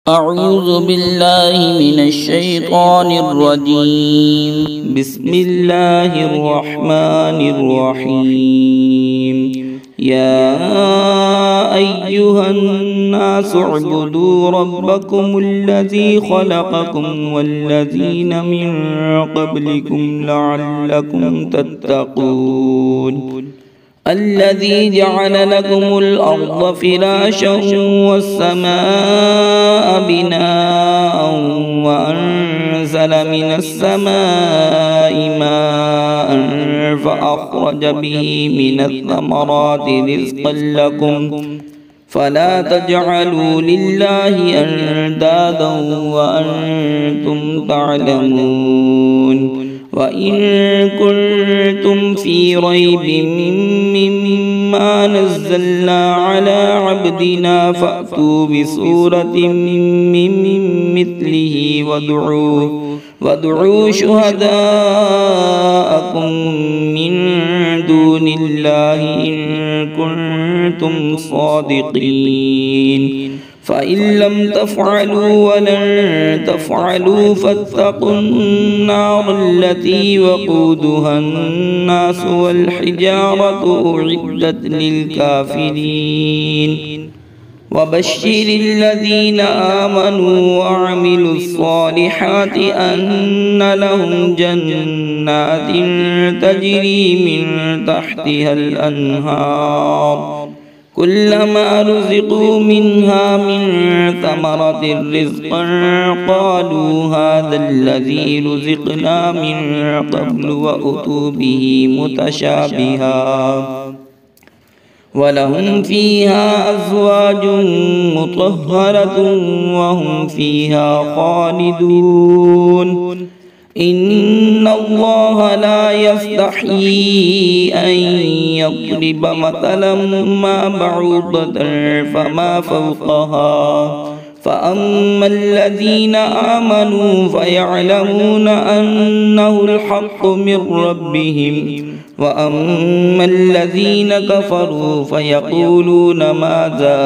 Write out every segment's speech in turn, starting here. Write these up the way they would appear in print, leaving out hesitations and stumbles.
أعوذ بالله من الشيطان الرجيم. بسم الله الرحمن الرحيم. يا أيها الناس اعبدوا ربكم الذي خلقكم والذين من قبلكم لعلكم تتقون. الذي جعل لكم الأرض فراشا والسماء بناء وأنزل من السماء ماء فأخرج به من الثمرات رزقا لكم فلا تجعلوا لله أندادا وأنتم تعلمون. وإن كنتم في ريب مما نزلنا على عبدنا فأتوا بسورة من مثله وادعوا شهداءكم من دون الله إن كنتم صادقين. فإن لم تفعلوا ولن تفعلوا فاتقوا النار التي وقودها الناس والحجارة أعدت للكافرين. وبشر الذين آمنوا وعملوا الصالحات أن لهم جنات تجري من تحتها الأنهار كلما رزقوا منها من ثمرة رزقا قالوا هذا الذي رزقنا من قبل وأتوا به متشابها ولهم فيها أزواج مطهرة وهم فيها خالدون. إن الله لا يستحيي أن يضرب مثلا ما بعوضة فما فوقها فأما الذين آمنوا فيعلمون أنه الحق من ربهم وأما الذين كفروا فيقولون ماذا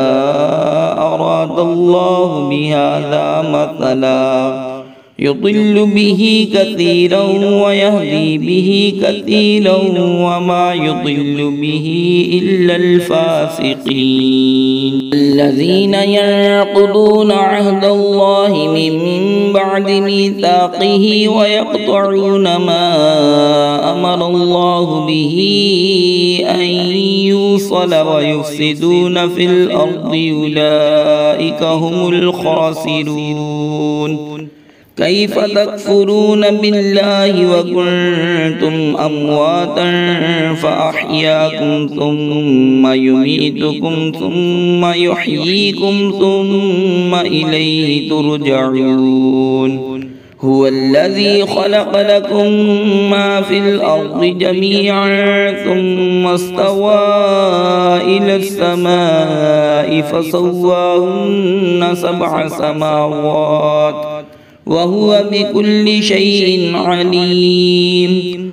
أراد الله بهذا مثلا يضل به كثيرا ويهدي به كثيرا وما يضل به إلا الفاسقين. الذين ينقضون عهد الله من بعد ميثاقه ويقطعون ما أمر الله به أن يوصل ويفسدون في الأرض أولئك هم الخاسرون. كيف تكفرون بالله وكنتم أمواتا فأحياكم ثم يميتكم ثم يحييكم ثم إليه ترجعون. هو الذي خلق لكم ما في الأرض جميعا ثم استوى إلى السماء فسواهن 7 سماوات وهو بكل شيء عليم.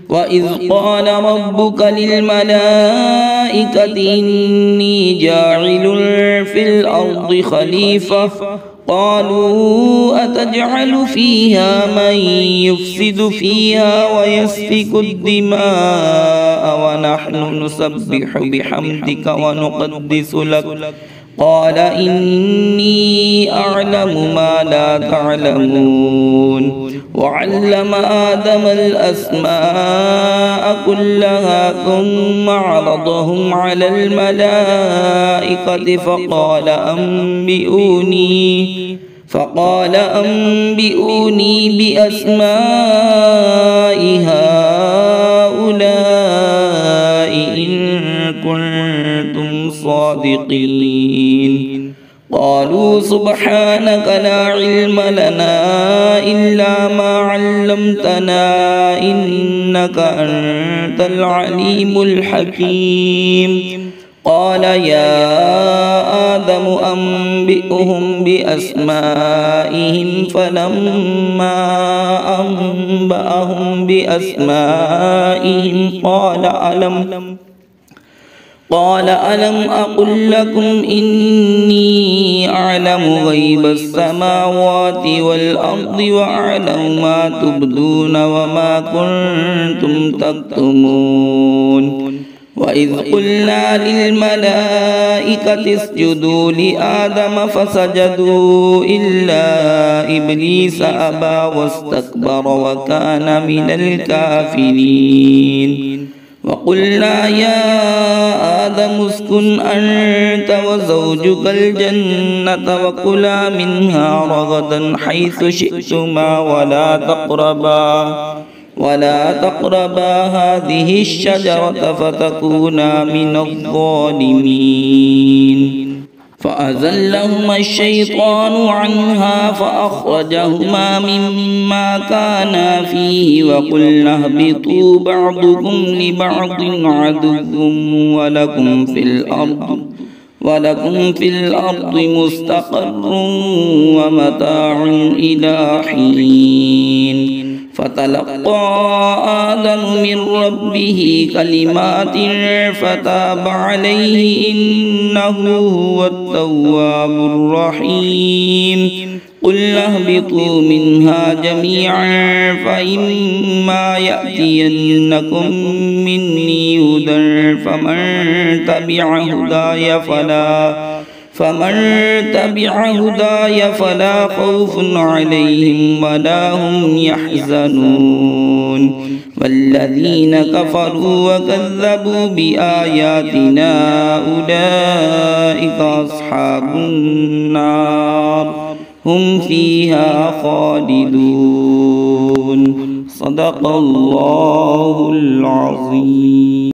وإذ قال ربك للملائكة إني جاعل في الأرض خليفة قالوا أتجعل فيها من يفسد فيها ويسفك الدماء ونحن نسبح بحمدك ونقدس لك قال إني أعلم ما لا تعلمون. وعلم آدم الأسماء كلها ثم عرضهم على الملائكة فقال أنبئوني بأسماء هؤلاء إن كنتم صادقين. قالوا سبحانك لا علم لنا إلا ما علمتنا إنك أنت العليم الحكيم. قال يا آدم أنبئهم بأسمائهم فلما أنبأهم بأسمائهم قال ألم أقل لكم إني أعلم غيب السماوات والأرض وأعلم ما تبدون وما كنتم تكتمون وإذ قلنا للملائكة اسجدوا لآدم فسجدوا إلا إبليس أبى واستكبر وكان من الكافرين وقلنا يا آدم اسكن أنت وزوجك الجنة وكلا منها رغدا حيث شئتما ولا تقربا هذه الشجرة فتكونا من الظالمين فأزلهما الشيطان عنها فأخرجهما مما كانا فيه وقلنا اهبطوا بعضكم لبعض عدو ولكم في الأرض مستقر ومتاع إلى حين فتلقى آدم من ربه كلمات فتاب عليه إنه هو التواب الرحيم قلنا اهبطوا منها جميعا فإما يأتينكم مني هدى فمن تبع هداي فلا خوف عليهم ولا هم يحزنون والذين كفروا وكذبوا بآياتنا أولئك أصحاب النار هم فيها خالدون صدق الله العظيم.